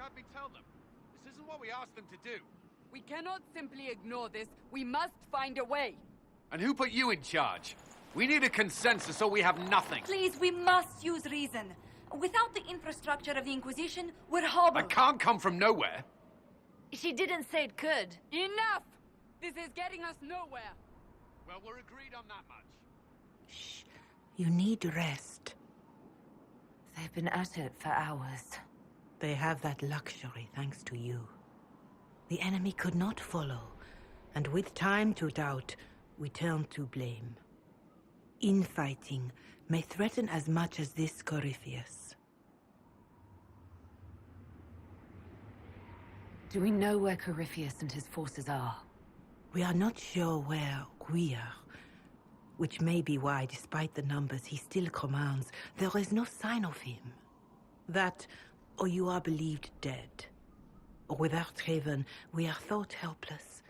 have me tell them. This isn't what we asked them to do. We cannot simply ignore this. We must find a way. And who put you in charge? We need a consensus or we have nothing. Please, we must use reason. Without the infrastructure of the Inquisition, we're hobbled. It can't come from nowhere. She didn't say it could. Enough! This is getting us nowhere. Well, we're agreed on that much. Shh. You need rest. They've been at it for hours. They have that luxury thanks to you. The enemy could not follow, and with time to doubt, we turn to blame. Infighting may threaten as much as this Corypheus. Do we know where Corypheus and his forces are? We are not sure where we are, which may be why, despite the numbers he still commands, there is no sign of him. That, or you are believed dead. Or without Haven, we are thought helpless.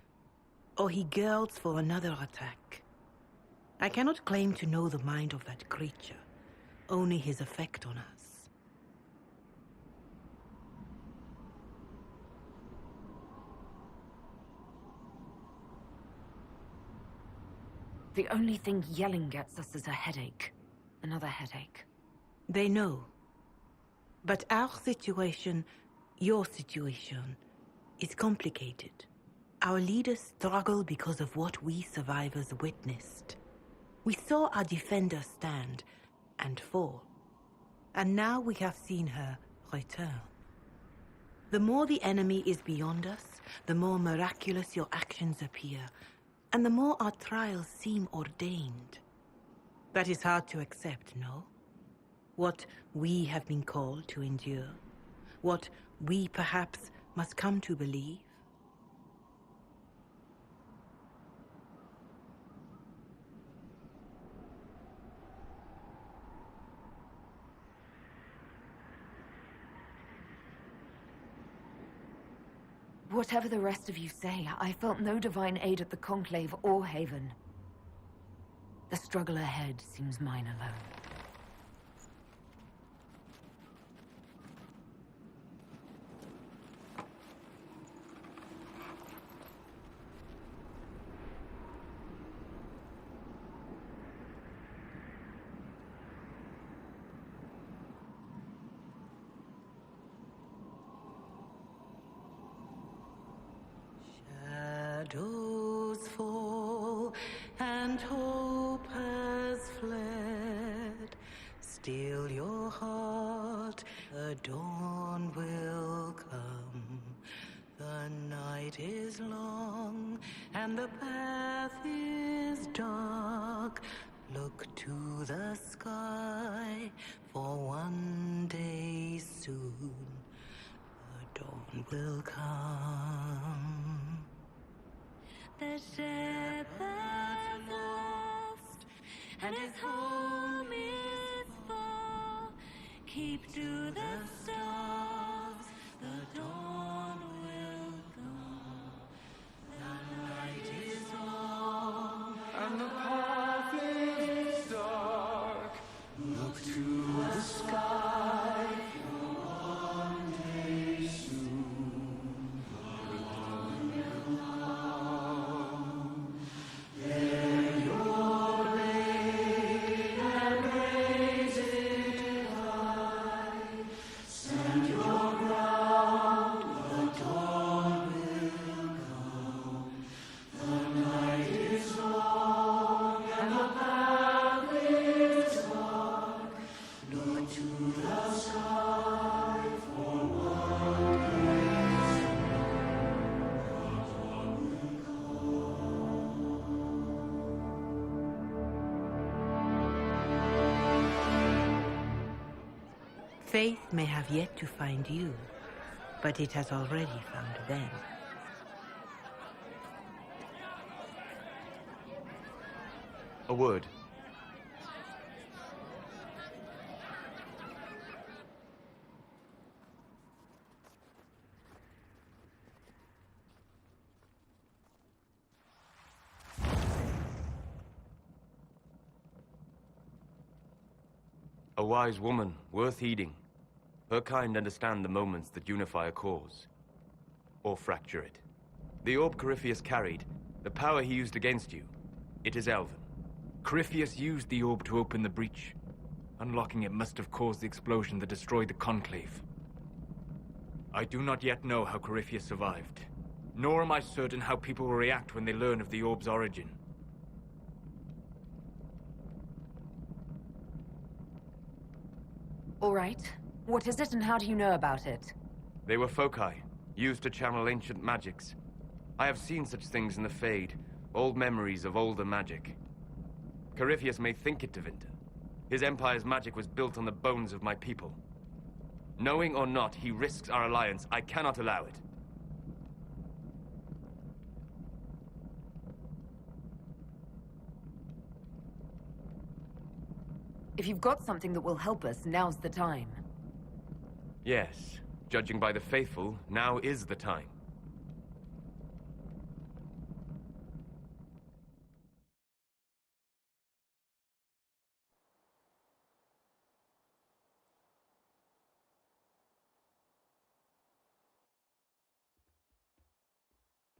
Or he girds for another attack. I cannot claim to know the mind of that creature, only his effect on us. The only thing yelling gets us is a headache. Another headache. They know. But our situation, your situation, is complicated. Our leaders struggle because of what we survivors witnessed. We saw our defender stand and fall. And now we have seen her return. The more the enemy is beyond us, the more miraculous your actions appear, and the more our trials seem ordained. That is hard to accept, no? What we have been called to endure, what we perhaps must come to believe. Whatever the rest of you say, I felt no divine aid at the Conclave or Haven. The struggle ahead seems mine alone. Shadows fall and hope has fled. Still your heart, the dawn will come. The night is long and the path is dark. Look to the sky, for one day soon the dawn will come. The shepherd lost, and his home is far. Keep to the stars, the dawn will come. The night is long, And the path is dark. Look to the sky for one day soon. The dawn will come. Bear your blade and raise it high. Stand your ground, the dawn will come. The night is long and the path is dark. Look to the sky for one day soon. The dawn will Faith may have yet to find you, but it has already found them. A word. A wise woman, worth heeding. Her kind understand the moments that unify a cause. Or fracture it. The orb Corypheus carried, the power he used against you, it is Elven. Corypheus used the orb to open the breach. Unlocking it must have caused the explosion that destroyed the Conclave. I do not yet know how Corypheus survived, nor am I certain how people will react when they learn of the orb's origin. All right. What is it and how do you know about it? They were foci, used to channel ancient magics. I have seen such things in the Fade, old memories of older magic. Corypheus may think it Tevinter. His empire's magic was built on the bones of my people. Knowing or not, he risks our alliance. I cannot allow it. If you've got something that will help us, now's the time. Yes, judging by the faithful, now is the time.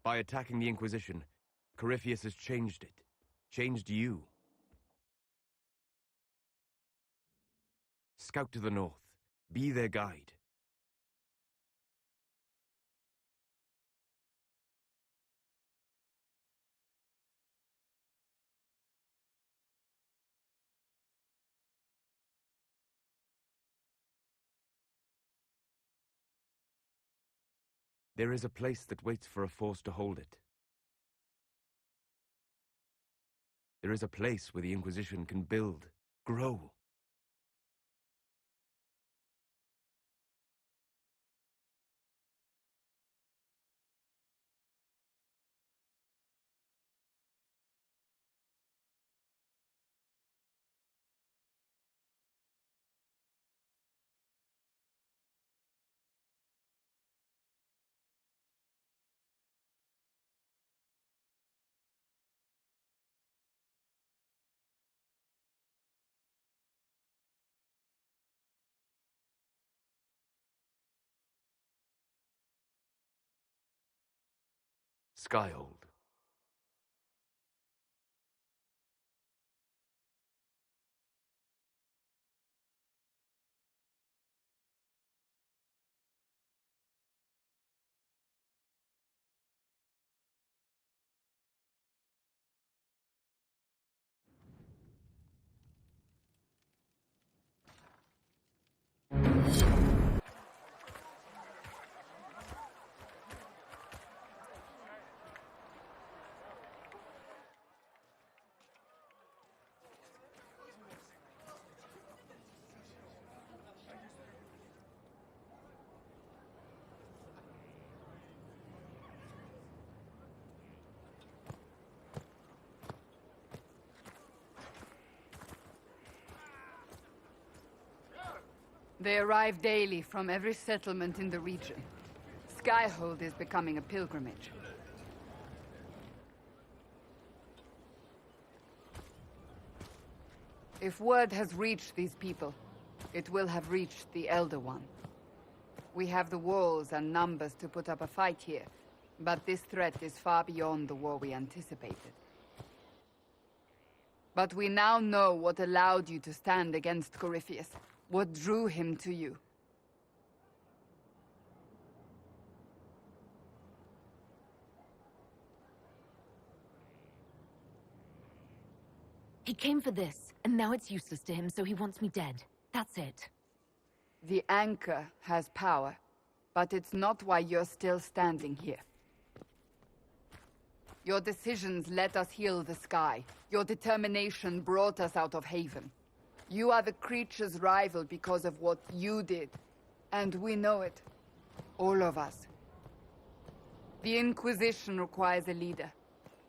By attacking the Inquisition, Corypheus has changed it. Changed you. Scout to the north. Be their guide. There is a place that waits for a force to hold it. There is a place where the Inquisition can build, grow. Skyhold. They arrive daily from every settlement in the region. Skyhold is becoming a pilgrimage. If word has reached these people, it will have reached the Elder One. We have the walls and numbers to put up a fight here, but this threat is far beyond the war we anticipated. But we now know what allowed you to stand against Corypheus. What drew him to you? He came for this, and now it's useless to him, so he wants me dead. That's it. The Anchor has power, but it's not why you're still standing here. Your decisions let us heal the sky. Your determination brought us out of Haven. You are the creature's rival because of what you did. And we know it. All of us. The Inquisition requires a leader.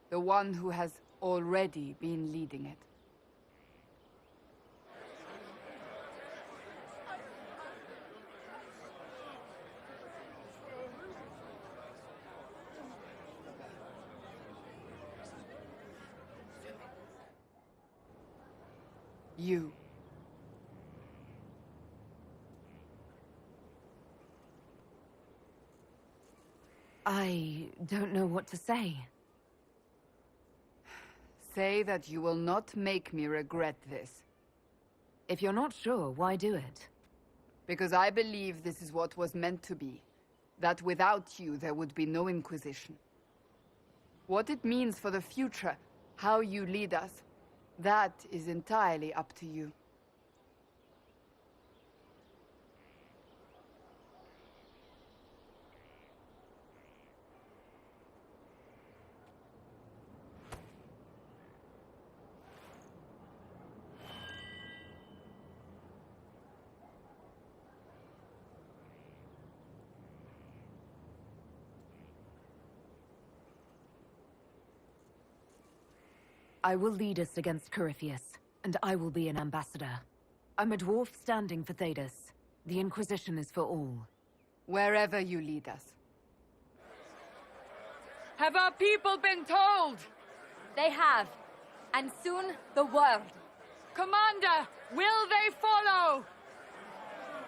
The one who has already been leading it. You. I don't know what to say. Say that you will not make me regret this. If you're not sure, why do it? Because I believe this is what was meant to be. That without you, there would be no Inquisition. What it means for the future, how you lead us, that is entirely up to you. I will lead us against Corypheus, and I will be an ambassador. I'm a dwarf standing for Thedas. The Inquisition is for all. Wherever you lead us. Have our people been told? They have. And soon, the world. Commander, will they follow?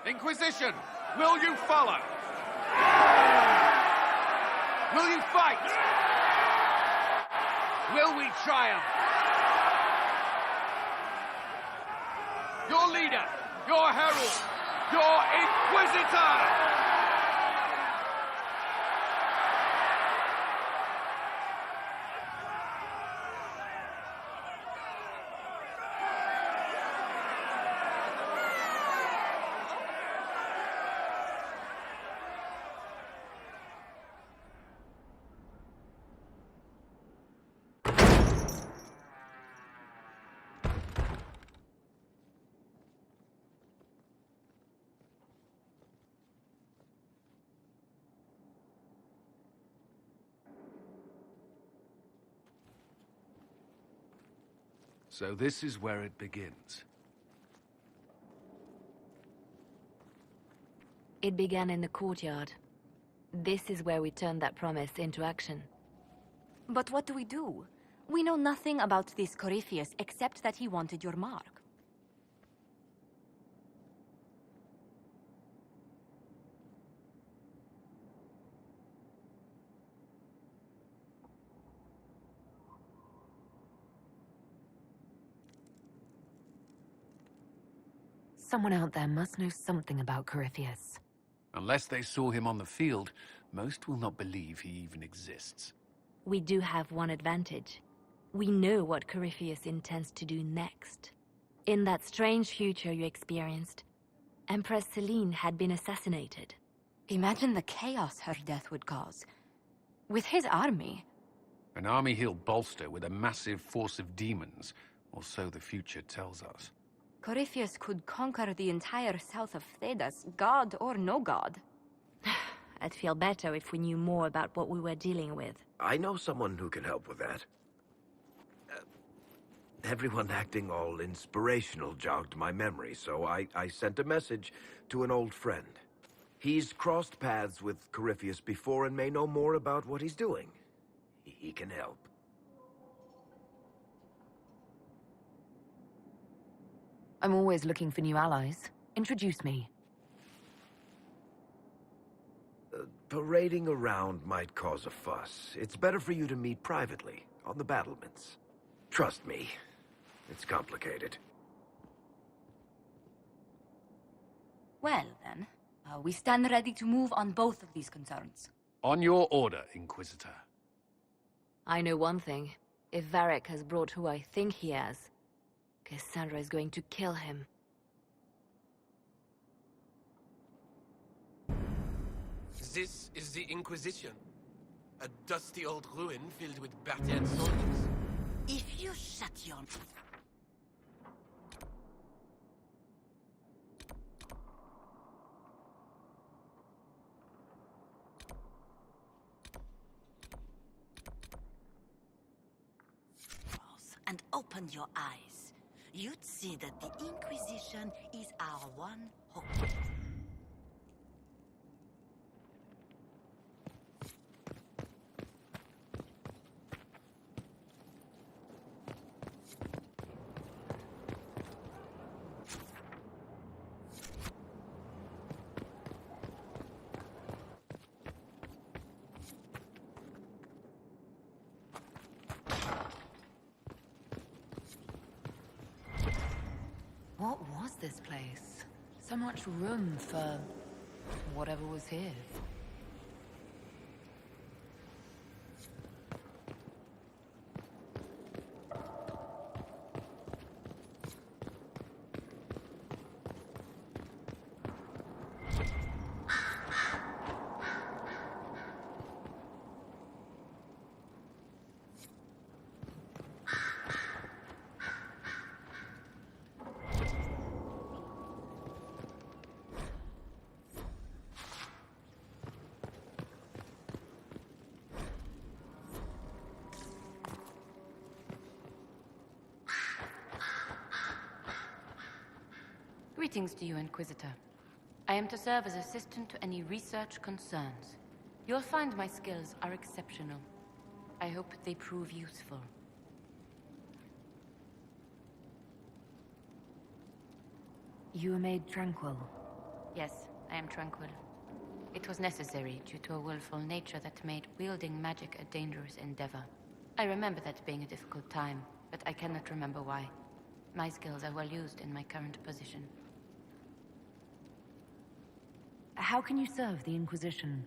Inquisition, will you follow? Will you fight? Will we triumph? Your leader, your herald, your Inquisitor! So this is where it begins. It began in the courtyard. This is where we turned that promise into action. But what do we do? We know nothing about this Corypheus except that he wanted your mark. Someone out there must know something about Corypheus. Unless they saw him on the field, most will not believe he even exists. We do have one advantage. We know what Corypheus intends to do next. In that strange future you experienced, Empress Celine had been assassinated. Imagine the chaos her death would cause. With his army. An army he'll bolster with a massive force of demons, or so the future tells us. Corypheus could conquer the entire south of Thedas, god or no god. I'd feel better if we knew more about what we were dealing with. I know someone who can help with that. Everyone acting all inspirational jogged my memory, so I sent a message to an old friend. He's crossed paths with Corypheus before and may know more about what he's doing. He can help. I'm always looking for new allies. Introduce me. Parading around might cause a fuss. It's better for you to meet privately, on the battlements. Trust me, it's complicated. Well, then, we stand ready to move on both of these concerns. On your order, Inquisitor. I know one thing. If Varric has brought who I think he has, Cassandra is going to kill him. This is the Inquisition. A dusty old ruin filled with battered soldiers. If you shut your... and open your eyes, you'd see that the Inquisition is our one hope. What was this place? So much room for whatever was here. Greetings to you, Inquisitor. I am to serve as assistant to any research concerns. You'll find my skills are exceptional. I hope they prove useful. You were made tranquil. Yes, I am tranquil. It was necessary due to a willful nature that made wielding magic a dangerous endeavor. I remember that being a difficult time, but I cannot remember why. My skills are well used in my current position. How can you serve the Inquisition?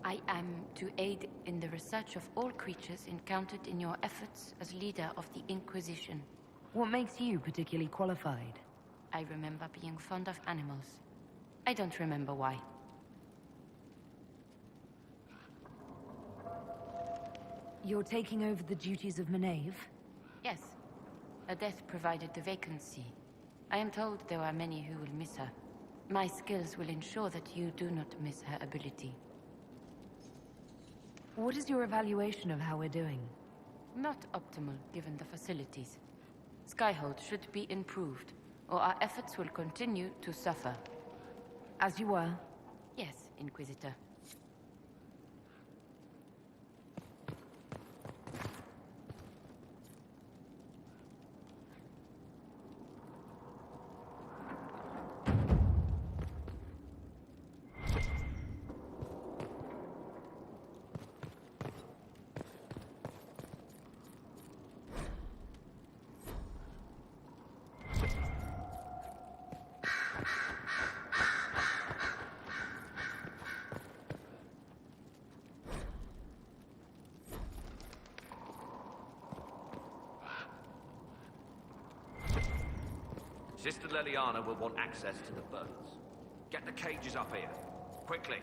I am to aid in the research of all creatures encountered in your efforts as leader of the Inquisition. What makes you particularly qualified? I remember being fond of animals. I don't remember why. You're taking over the duties of Maeve? Yes. Her death provided the vacancy. I am told there are many who will miss her. My skills will ensure that you do not miss her ability. What is your evaluation of how we're doing? Not optimal, given the facilities. Skyhold should be improved, or our efforts will continue to suffer. As you were? Yes, Inquisitor. Sister Leliana will want access to the boats. Get the cages up here. Quickly.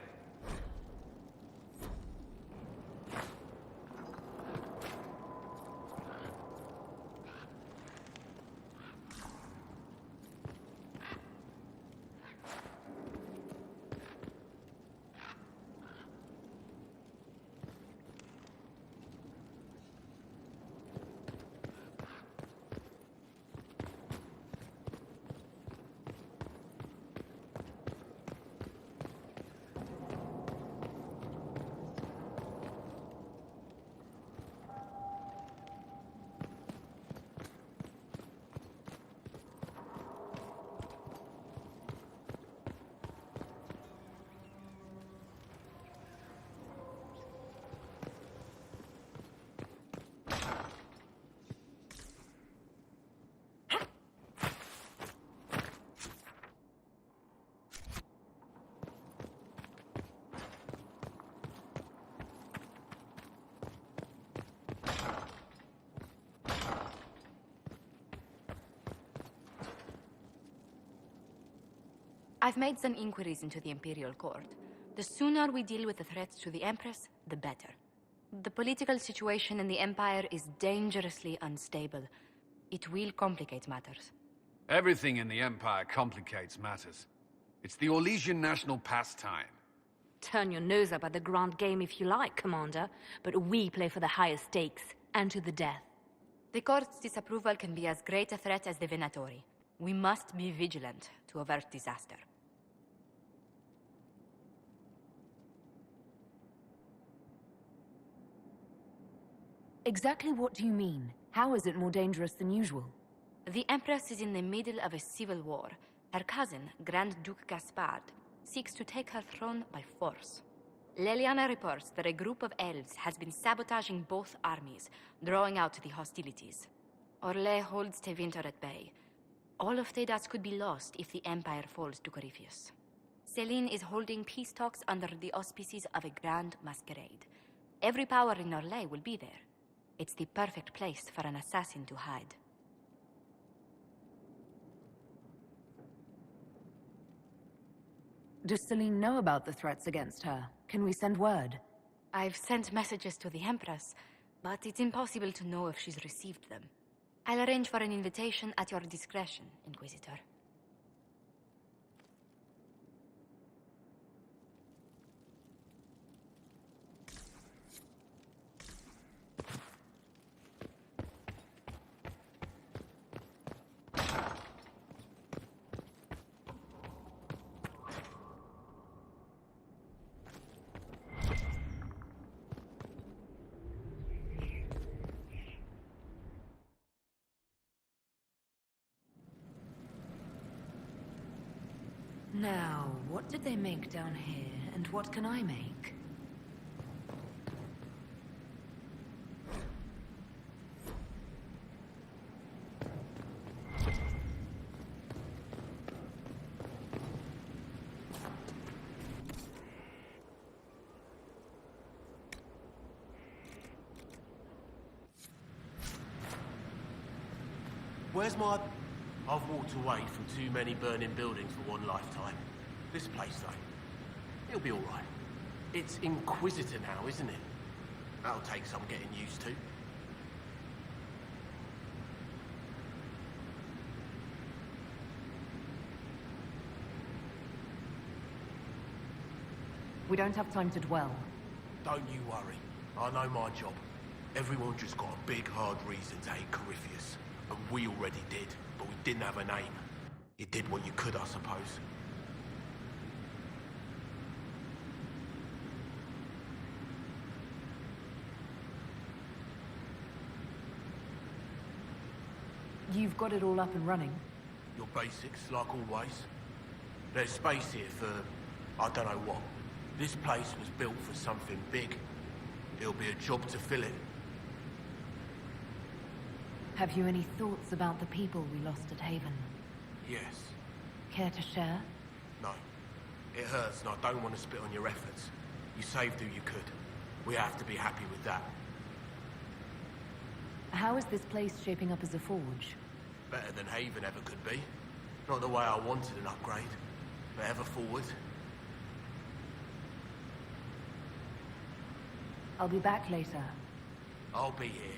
I've made some inquiries into the Imperial Court. The sooner we deal with the threats to the Empress, the better. The political situation in the Empire is dangerously unstable. It will complicate matters. Everything in the Empire complicates matters. It's the Orlesian national pastime. Turn your nose up at the grand game if you like, Commander, but we play for the highest stakes, and to the death. The Court's disapproval can be as great a threat as the Venatori. We must be vigilant to avert disaster. Exactly what do you mean? How is it more dangerous than usual? The Empress is in the middle of a civil war. Her cousin, Grand Duke Gaspard, seeks to take her throne by force. Leliana reports that a group of elves has been sabotaging both armies, drawing out the hostilities. Orlais holds Tevinter at bay. All of Thedas could be lost if the Empire falls to Corypheus. Selene is holding peace talks under the auspices of a grand masquerade. Every power in Orlais will be there. It's the perfect place for an assassin to hide. Does Selene know about the threats against her? Can we send word? I've sent messages to the Empress, but it's impossible to know if she's received them. I'll arrange for an invitation at your discretion, Inquisitor. Now, what did they make down here, and what can I make? Where's my... I've walked away from too many burning buildings for one lifetime. This place, though, it'll be all right. It's Inquisitor now, isn't it? That'll take some getting used to. We don't have time to dwell. Don't you worry. I know my job. Everyone just got a big, hard reason to hate Corypheus. And we already did, but we didn't have a name. You did what you could, I suppose. You've got it all up and running. Your basics, like always. There's space here for... I don't know what. This place was built for something big. It'll be a job to fill it. Have you any thoughts about the people we lost at Haven? Yes. Care to share? No. It hurts and I don't want to spit on your efforts. You saved who you could. We have to be happy with that. How is this place shaping up as a forge? Better than Haven ever could be. Not the way I wanted an upgrade, but ever forward. I'll be back later. I'll be here.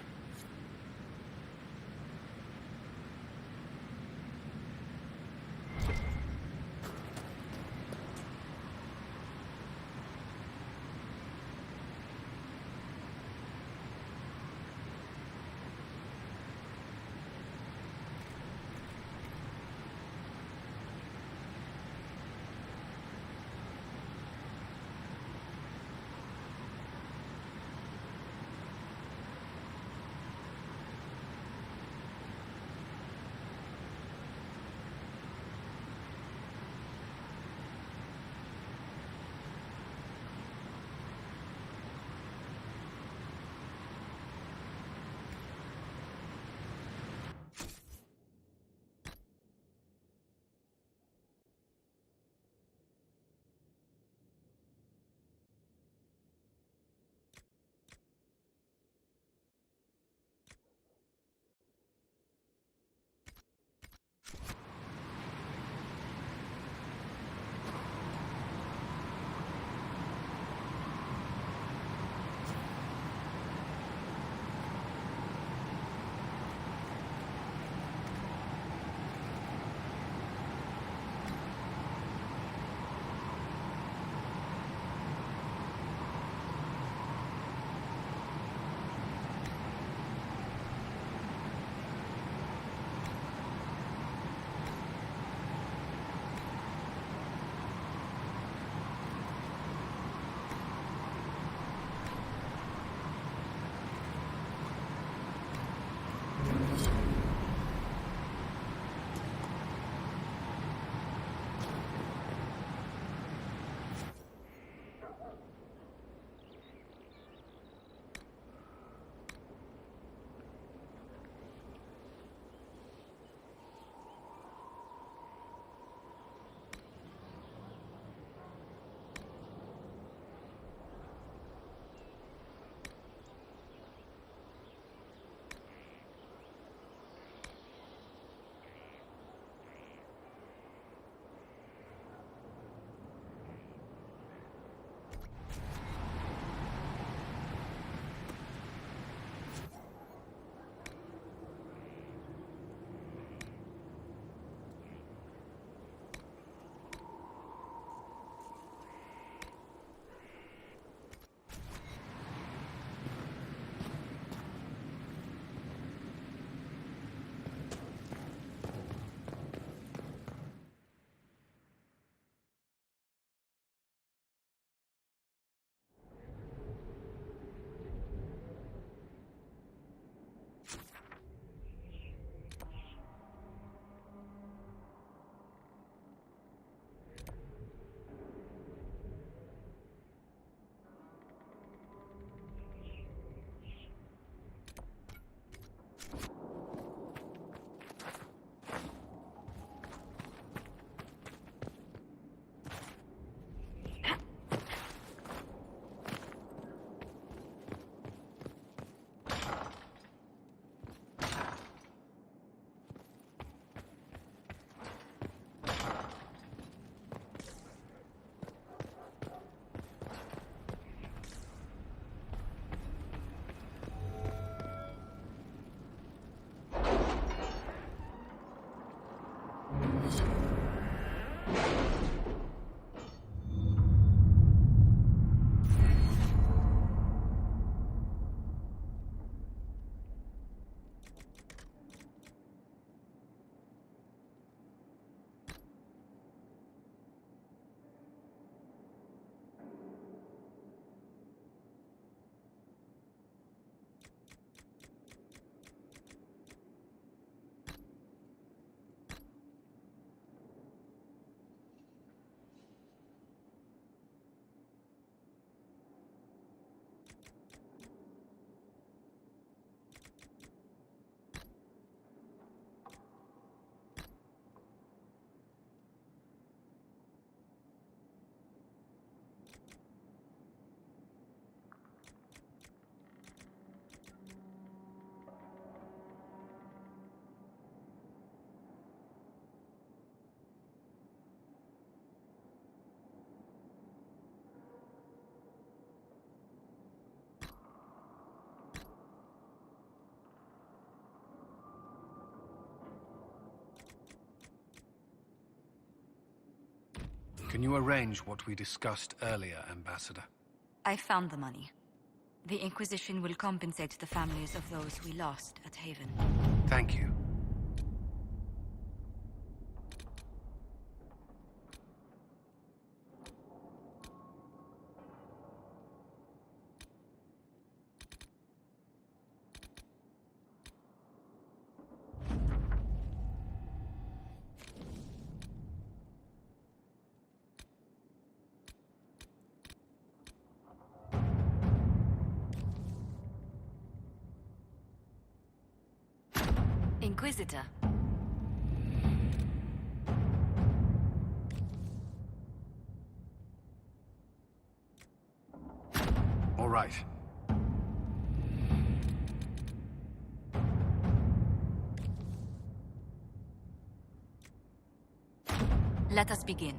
Can you arrange what we discussed earlier, Ambassador? I found the money. The Inquisition will compensate the families of those we lost at Haven. Thank you. Inquisitor. All right. Let us begin.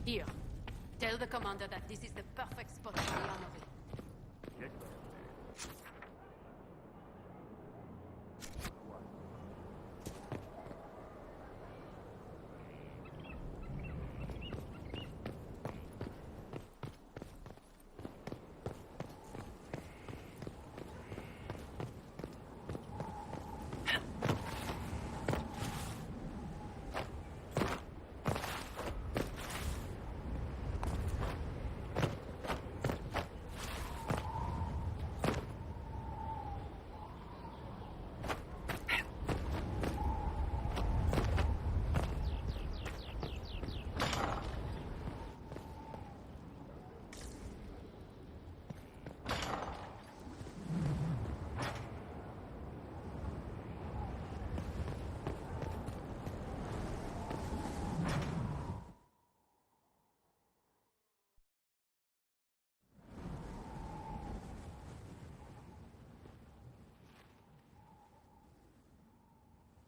Here. Tell the commander that this is the perfect spot for the armory.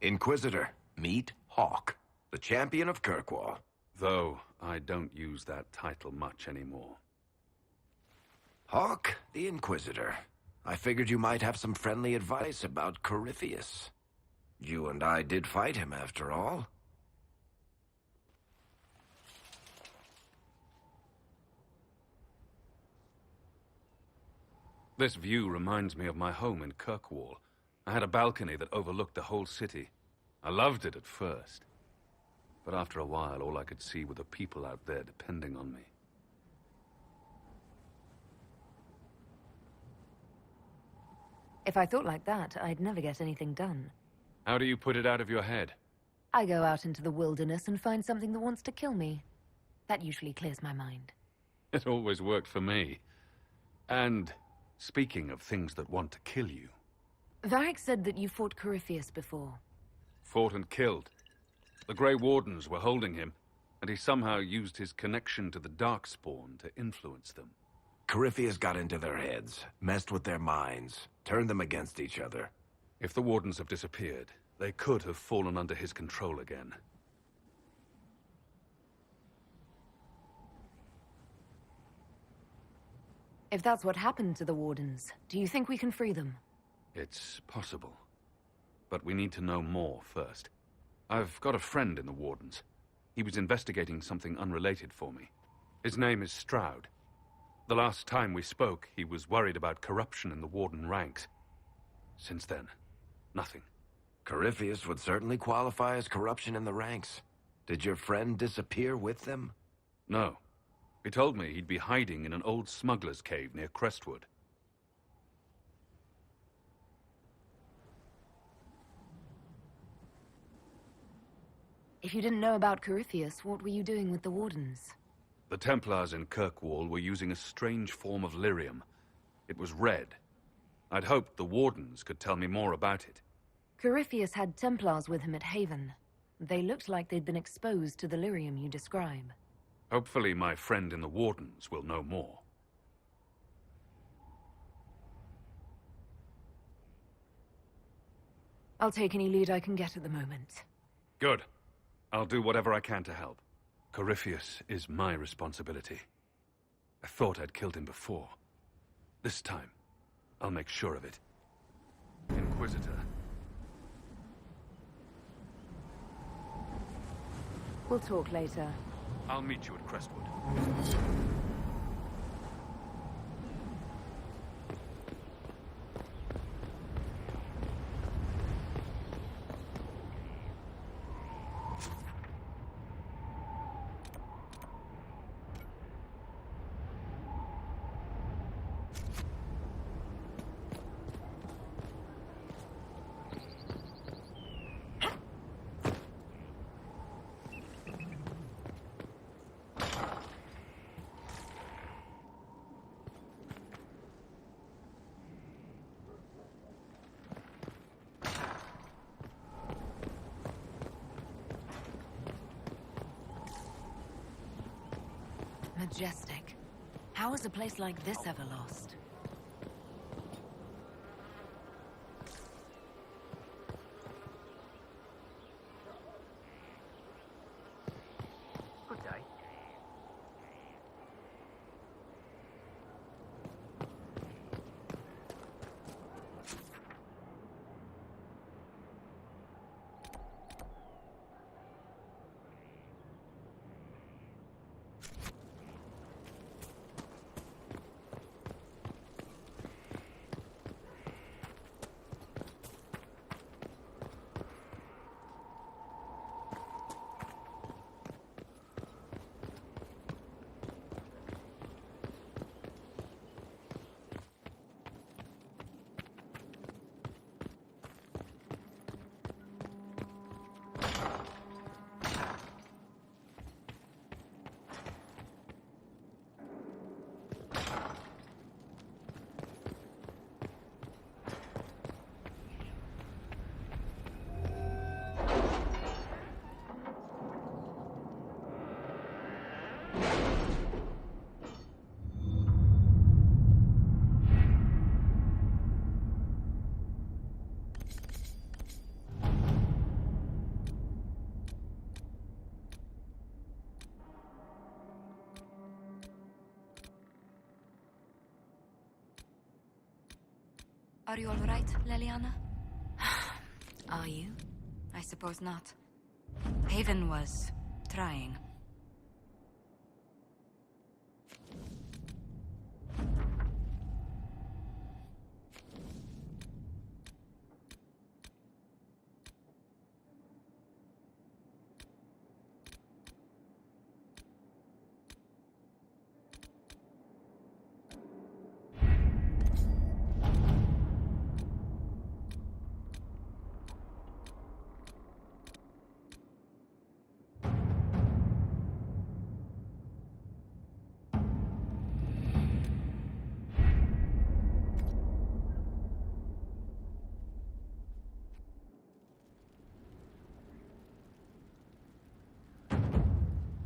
Inquisitor, meet Hawk, the champion of Kirkwall. Though I don't use that title much anymore. Hawk, the Inquisitor. I figured you might have some friendly advice about Corypheus. You and I did fight him, after all. This view reminds me of my home in Kirkwall. I had a balcony that overlooked the whole city. I loved it at first. But after a while, all I could see were the people out there depending on me. If I thought like that, I'd never get anything done. How do you put it out of your head? I go out into the wilderness and find something that wants to kill me. That usually clears my mind. It always worked for me. And speaking of things that want to kill you... Varric said that you fought Corypheus before. Fought and killed. The Grey Wardens were holding him, and he somehow used his connection to the Darkspawn to influence them. Corypheus got into their heads, messed with their minds, turned them against each other. If the Wardens have disappeared, they could have fallen under his control again. If that's what happened to the Wardens, do you think we can free them? It's possible. But we need to know more first. I've got a friend in the Wardens. He was investigating something unrelated for me. His name is Stroud. The last time we spoke, he was worried about corruption in the Warden ranks. Since then, nothing. Corypheus would certainly qualify as corruption in the ranks. Did your friend disappear with them? No. He told me he'd be hiding in an old smuggler's cave near Crestwood. If you didn't know about Corypheus, what were you doing with the Wardens? The Templars in Kirkwall were using a strange form of lyrium. It was red. I'd hoped the Wardens could tell me more about it. Corypheus had Templars with him at Haven. They looked like they'd been exposed to the lyrium you describe. Hopefully my friend in the Wardens will know more. I'll take any lead I can get at the moment. Good. I'll do whatever I can to help. Corypheus is my responsibility. I thought I'd killed him before. This time, I'll make sure of it. Inquisitor. We'll talk later. I'll meet you at Crestwood. Majestic. How is a place like this ever lost? Good day. Are you all right, Leliana? Are you? I suppose not. Haven was trying.